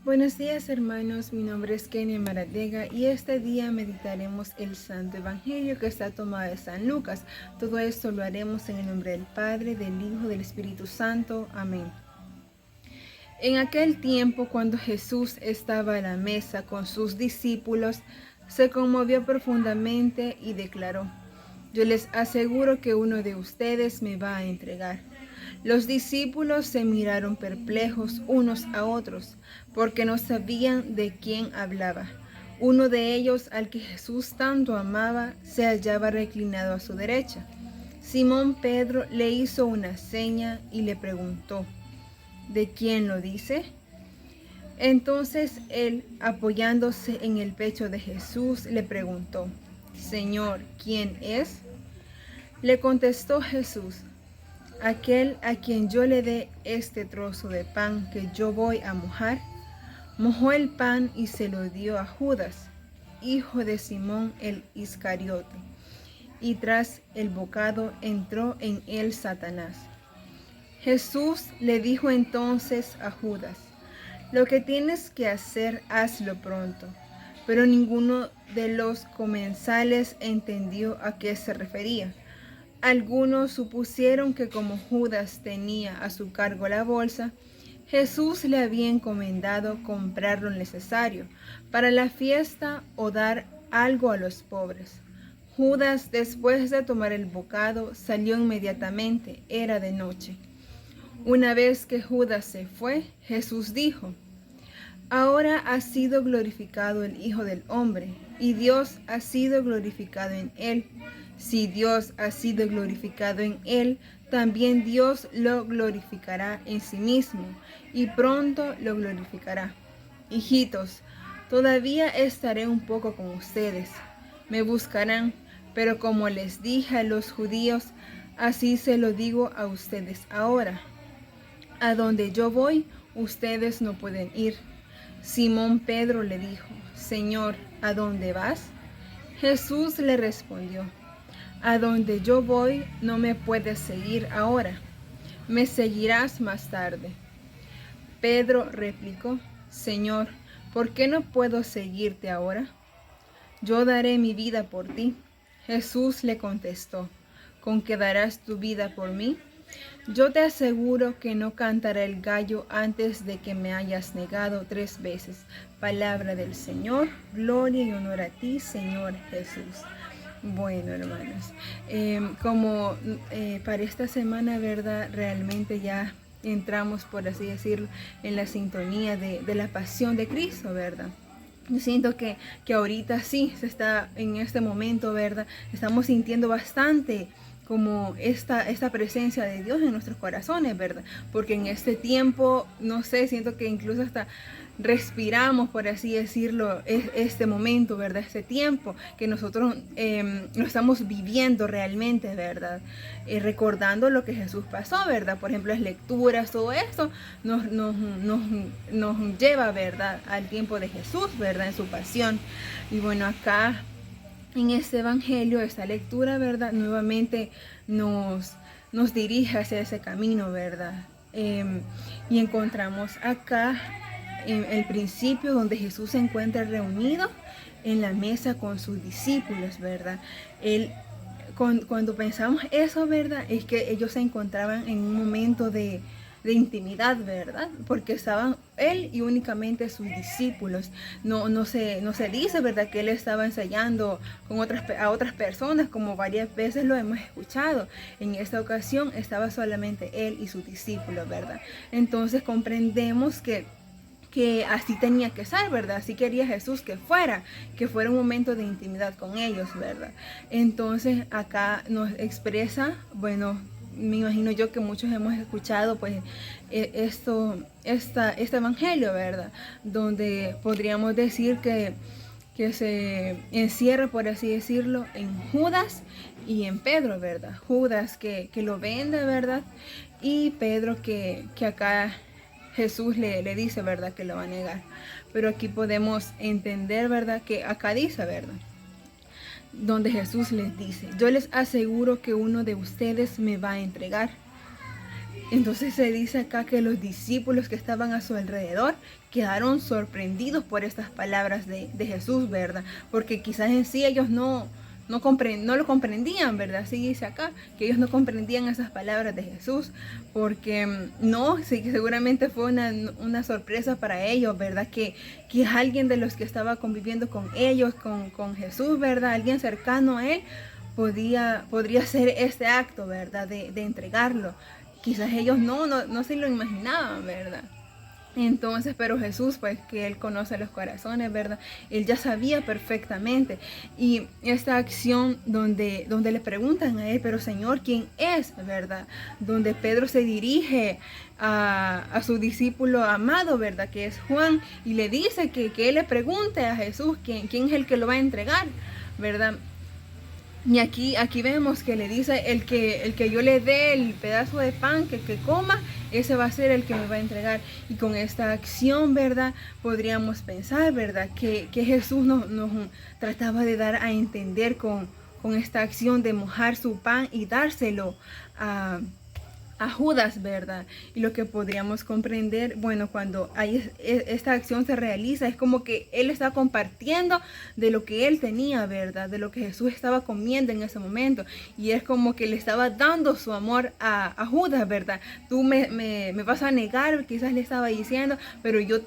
Buenos días hermanos, mi nombre es Kenia Maradega y este día meditaremos el Santo Evangelio que está tomado de San Lucas. Todo esto lo haremos en el nombre del Padre, del Hijo, del Espíritu Santo. Amén. En aquel tiempo, cuando Jesús estaba a la mesa con sus discípulos, se conmovió profundamente y declaró: Yo les aseguro que uno de ustedes me va a entregar. Los discípulos se miraron perplejos unos a otros, porque no sabían de quién hablaba. Uno de ellos, al que Jesús tanto amaba, se hallaba reclinado a su derecha. Simón Pedro le hizo una seña y le preguntó: ¿De quién lo dice? Entonces él, apoyándose en el pecho de Jesús, le preguntó: Señor, ¿quién es? Le contestó Jesús: Aquel a quien yo le dé este trozo de pan que yo voy a mojar. Mojó el pan y se lo dio a Judas, hijo de Simón el Iscariote. Y tras el bocado entró en él Satanás. Jesús le dijo entonces a Judas: Lo que tienes que hacer, hazlo pronto. Pero ninguno de los comensales entendió a qué se refería. Algunos supusieron que como Judas tenía a su cargo la bolsa, Jesús le había encomendado comprar lo necesario para la fiesta o dar algo a los pobres. Judas, después de tomar el bocado, salió inmediatamente. Era de noche. Una vez que Judas se fue, Jesús dijo: Ahora ha sido glorificado el Hijo del Hombre, y Dios ha sido glorificado en él. Si Dios ha sido glorificado en él, también Dios lo glorificará en sí mismo, y pronto lo glorificará. Hijitos, todavía estaré un poco con ustedes. Me buscarán, pero como les dije a los judíos, así se lo digo a ustedes ahora. A donde yo voy, ustedes no pueden ir. Simón Pedro le dijo: Señor, ¿a dónde vas? Jesús le respondió: A donde yo voy no me puedes seguir ahora, me seguirás más tarde. Pedro replicó: Señor, ¿por qué no puedo seguirte ahora? Yo daré mi vida por ti. Jesús le contestó: ¿Con qué darás tu vida por mí? Yo te aseguro que no cantará el gallo antes de que me hayas negado 3 veces. Palabra del Señor, gloria y honor a ti, Señor Jesús. Bueno, hermanos, como para esta semana, ¿verdad? Realmente ya entramos, por así decirlo, en la sintonía de la pasión de Cristo, ¿verdad? Yo siento que ahorita sí se está, en este momento, ¿verdad? Estamos sintiendo bastante como esta presencia de Dios en nuestros corazones, ¿verdad? Porque en este tiempo, no sé, siento que incluso hasta respiramos, por así decirlo, este momento, ¿verdad? Este tiempo que nosotros lo estamos viviendo realmente, ¿verdad? Recordando lo que Jesús pasó, ¿verdad? Por ejemplo, las lecturas, todo esto nos lleva, ¿verdad? Al tiempo de Jesús, ¿verdad? En su pasión. Y bueno, acá en este evangelio, esta lectura, ¿verdad? Nuevamente nos dirige hacia ese camino, ¿verdad? Y encontramos acá en el principio donde Jesús se encuentra reunido en la mesa con sus discípulos, ¿verdad? Él, cuando pensamos eso, ¿verdad? Es que ellos se encontraban en un momento de intimidad, ¿verdad? Porque estaban él y únicamente sus discípulos. No se dice, ¿verdad?, que él estaba ensayando con a otras personas, como varias veces lo hemos escuchado. En esta ocasión estaba solamente él y sus discípulos, ¿verdad? Entonces comprendemos que así tenía que ser, ¿verdad? Así quería Jesús que fuera un momento de intimidad con ellos, ¿verdad? Entonces acá nos expresa, bueno, me imagino yo que muchos hemos escuchado pues este evangelio, ¿verdad? Donde podríamos decir que se encierra, por así decirlo, en Judas y en Pedro, ¿verdad? Judas que lo vende, ¿verdad? Y Pedro que acá Jesús le dice, ¿verdad?, que lo va a negar. Pero aquí podemos entender, ¿verdad?, que acá dice, ¿verdad?, donde Jesús les dice: Yo les aseguro que uno de ustedes me va a entregar. Entonces se dice acá que los discípulos que estaban a su alrededor quedaron sorprendidos por estas palabras de Jesús, ¿verdad? Porque quizás en sí ellos no lo comprendían, ¿verdad? Así dice acá, que ellos no comprendían esas palabras de Jesús, porque no, sí, que seguramente fue una sorpresa para ellos, ¿verdad? Que alguien de los que estaba conviviendo con ellos, con Jesús, ¿verdad? Alguien cercano a él, podría hacer este acto, ¿verdad? De entregarlo. Quizás ellos no se lo imaginaban, ¿verdad? Entonces, pero Jesús, pues que Él conoce los corazones, ¿verdad? Él ya sabía perfectamente. Y esta acción donde le preguntan a Él, pero Señor, ¿quién es? ¿Verdad? Donde Pedro se dirige a su discípulo amado, ¿verdad? Que es Juan, y le dice que Él le pregunte a Jesús quién es el que lo va a entregar, ¿verdad? Y aquí vemos que le dice, el que yo le dé el pedazo de pan que coma, ese va a ser el que me va a entregar. Y con esta acción, ¿verdad? Podríamos pensar, ¿verdad? Que Jesús nos trataba de dar a entender con esta acción de mojar su pan y dárselo a Judas, ¿verdad? Y lo que podríamos comprender, bueno, cuando esta acción se realiza, es como que él está compartiendo de lo que él tenía, ¿verdad? De lo que Jesús estaba comiendo en ese momento. Y es como que le estaba dando su amor a Judas, ¿verdad? Tú me vas a negar, quizás le estaba diciendo, pero yo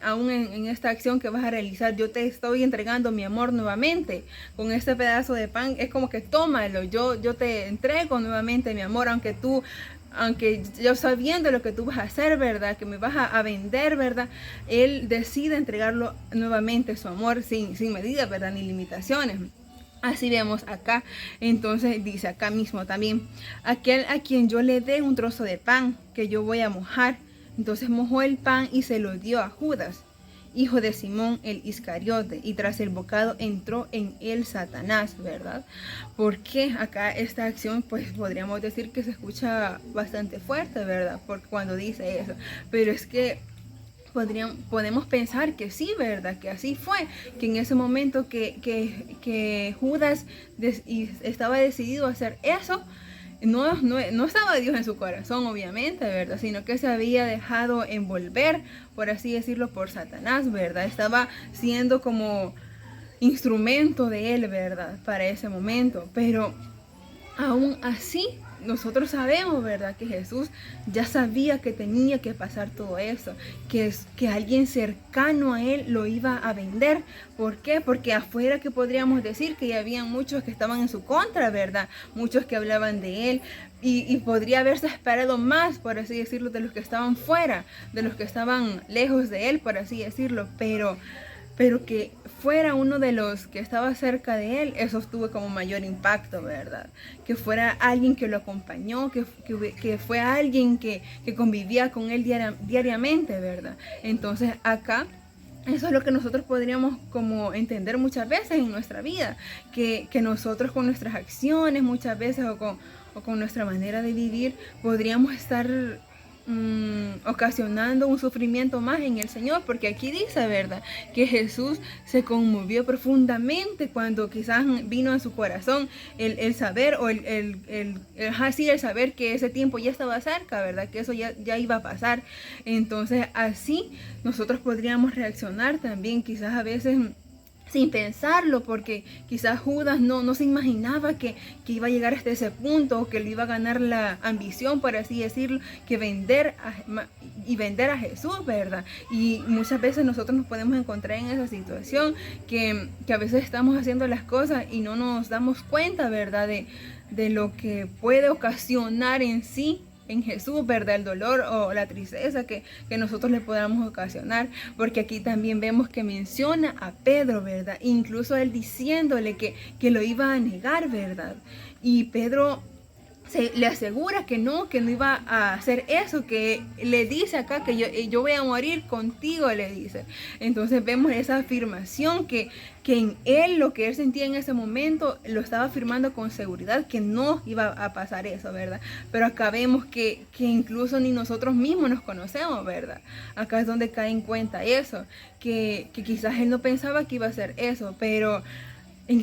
aún en esta acción que vas a realizar, yo te estoy entregando mi amor nuevamente. Con este pedazo de pan, es como que tómalo, yo te entrego nuevamente mi amor, aunque yo sabiendo lo que tú vas a hacer, ¿verdad? Que me vas a vender, ¿verdad? Él decide entregarlo nuevamente, su amor, sin medidas, ¿verdad? Ni limitaciones. Así vemos acá. Entonces dice acá mismo también, aquel a quien yo le dé un trozo de pan que yo voy a mojar. Entonces mojó el pan y se lo dio a Judas, hijo de Simón el Iscariote, y tras el bocado entró en él Satanás, ¿verdad? Porque acá esta acción, pues podríamos decir que se escucha bastante fuerte, ¿verdad? Porque cuando dice eso, pero es que podemos pensar que sí, ¿verdad? Que así fue, que en ese momento que Judas estaba decidido a hacer eso, no estaba Dios en su corazón, obviamente, ¿verdad? Sino que se había dejado envolver, por así decirlo, por Satanás, ¿verdad? Estaba siendo como instrumento de él, ¿verdad? Para ese momento. Pero aún así, nosotros sabemos, ¿verdad? Que Jesús ya sabía que tenía que pasar todo eso, que alguien cercano a él lo iba a vender. ¿Por qué? Porque afuera que podríamos decir que ya habían muchos que estaban en su contra, ¿verdad? Muchos que hablaban de él y podría haberse esperado más, por así decirlo, de los que estaban fuera, de los que estaban lejos de él, por así decirlo, pero que fuera uno de los que estaba cerca de él, eso tuvo como mayor impacto, ¿verdad? Que fuera alguien que lo acompañó, que fue alguien que convivía con él diariamente, ¿verdad? Entonces acá, eso es lo que nosotros podríamos como entender muchas veces en nuestra vida, que nosotros con nuestras acciones muchas veces o con nuestra manera de vivir podríamos estar ocasionando un sufrimiento más en el Señor, porque aquí dice, ¿verdad? Que Jesús se conmovió profundamente cuando quizás vino a su corazón el saber o el saber que ese tiempo ya estaba cerca, ¿verdad? Que eso ya iba a pasar. Entonces así nosotros podríamos reaccionar también quizás a veces sin pensarlo, porque quizás Judas no se imaginaba que iba a llegar hasta ese punto, o que le iba a ganar la ambición, por así decirlo, que vender a Jesús, ¿verdad? Y muchas veces nosotros nos podemos encontrar en esa situación, que a veces estamos haciendo las cosas y no nos damos cuenta, ¿verdad? De lo que puede ocasionar en sí en Jesús, ¿verdad? El dolor o la tristeza que nosotros le podamos ocasionar, porque aquí también vemos que menciona a Pedro, ¿verdad? Incluso él diciéndole que lo iba a negar, ¿verdad? Y Pedro le asegura que no iba a hacer eso, que le dice acá que yo voy a morir contigo, le dice. Entonces vemos esa afirmación que en él, lo que él sentía en ese momento, lo estaba afirmando con seguridad que no iba a pasar eso, ¿verdad? Pero acá vemos que incluso ni nosotros mismos nos conocemos, ¿verdad? Acá es donde cae en cuenta eso, que quizás él no pensaba que iba a hacer eso, pero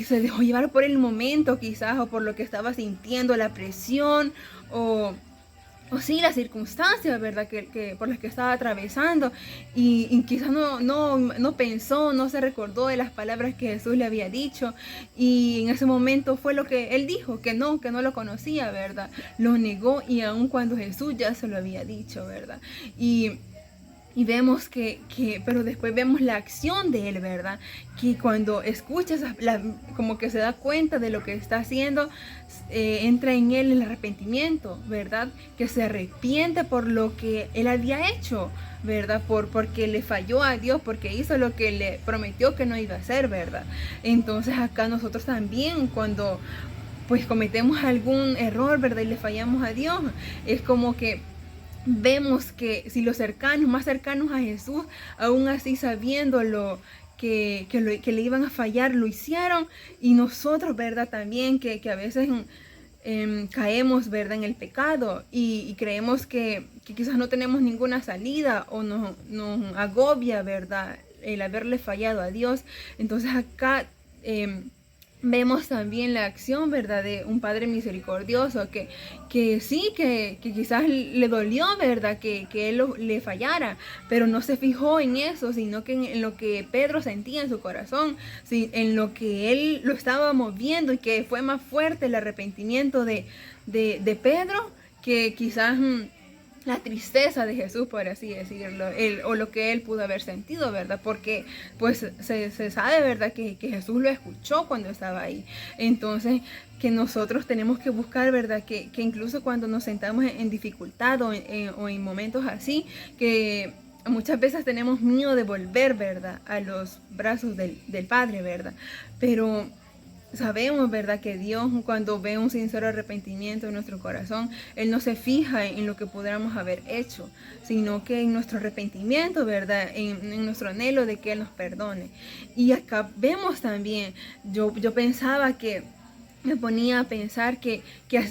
se dejó llevar por el momento quizás, o por lo que estaba sintiendo, la presión, o o sí, las circunstancias, ¿verdad? Que por las que estaba atravesando y quizás no pensó, no se recordó de las palabras que Jesús le había dicho y en ese momento fue lo que él dijo, que no lo conocía, ¿verdad? Lo negó y aun cuando Jesús ya se lo había dicho, ¿verdad? Y vemos pero después vemos la acción de él, ¿verdad? Que cuando escuchas, como que se da cuenta de lo que está haciendo, entra en él el arrepentimiento, ¿verdad? Que se arrepiente por lo que él había hecho, ¿verdad? Porque le falló a Dios, porque hizo lo que le prometió que no iba a hacer, ¿verdad? Entonces acá nosotros también cuando pues cometemos algún error, ¿verdad? Y le fallamos a Dios, es como que vemos que si los cercanos, más cercanos a Jesús, aún así sabiéndolo, que le iban a fallar, lo hicieron, y nosotros, ¿verdad? También que a veces caemos, ¿verdad? En el pecado y creemos que quizás no tenemos ninguna salida o nos agobia, ¿verdad? El haberle fallado a Dios. Entonces acá vemos también la acción, ¿verdad? De un Padre misericordioso que sí, que quizás le dolió, ¿verdad? Que él le fallara, pero no se fijó en eso, sino que en lo que Pedro sentía en su corazón, en lo que él lo estaba moviendo y que fue más fuerte el arrepentimiento de Pedro que quizás la tristeza de Jesús, por así decirlo, o lo que él pudo haber sentido, ¿verdad? Porque pues se sabe, ¿verdad? Que Jesús lo escuchó cuando estaba ahí. Entonces, que nosotros tenemos que buscar, ¿verdad? Que incluso cuando nos sentamos en dificultad o en momentos así, que muchas veces tenemos miedo de volver, ¿verdad? A los brazos del Padre, ¿verdad? Pero sabemos, ¿verdad? Que Dios cuando ve un sincero arrepentimiento en nuestro corazón, Él no se fija en lo que pudiéramos haber hecho, sino que en nuestro arrepentimiento, ¿verdad? En nuestro anhelo de que Él nos perdone. Y acá vemos también, yo pensaba que me ponía a pensar que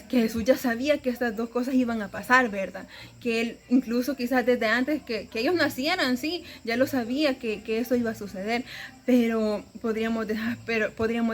Jesús ya sabía que estas dos cosas iban a pasar, ¿verdad? Que Él, incluso quizás desde antes que ellos nacieran, sí, ya lo sabía que eso iba a suceder, pero podríamos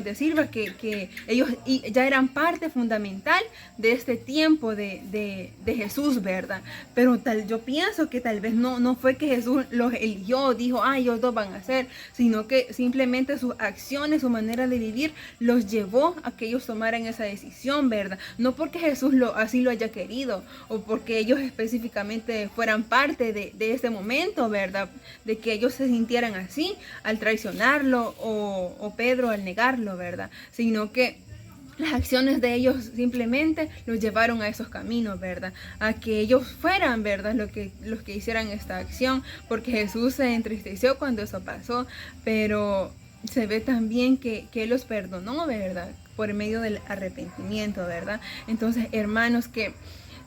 decir que ellos ya eran parte fundamental de este tiempo de Jesús, ¿verdad? Pero yo pienso que tal vez no fue que Jesús los eligió, dijo, ellos dos van a ser, sino que simplemente sus acciones, su manera de vivir, los llevó a que ellos tomaran esa decisión, ¿verdad? No porque Jesús así lo haya querido o porque ellos específicamente fueran parte de ese momento, ¿verdad? De que ellos se sintieran así al traicionarlo o Pedro al negarlo, ¿verdad? Sino que las acciones de ellos simplemente los llevaron a esos caminos, ¿verdad? A que ellos fueran, ¿verdad? Los que hicieran esta acción, porque Jesús se entristeció cuando eso pasó, pero se ve también que Él los perdonó, ¿verdad? Por medio del arrepentimiento, ¿verdad? Entonces, hermanos, que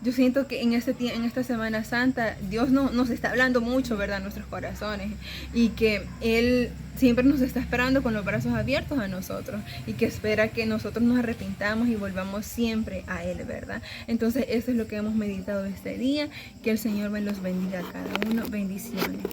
yo siento que en esta Semana Santa Dios nos está hablando mucho, ¿verdad? En nuestros corazones, y que Él siempre nos está esperando con los brazos abiertos a nosotros y que espera que nosotros nos arrepintamos y volvamos siempre a Él, ¿verdad? Entonces eso es lo que hemos meditado este día. Que el Señor me los bendiga a cada uno. Bendiciones.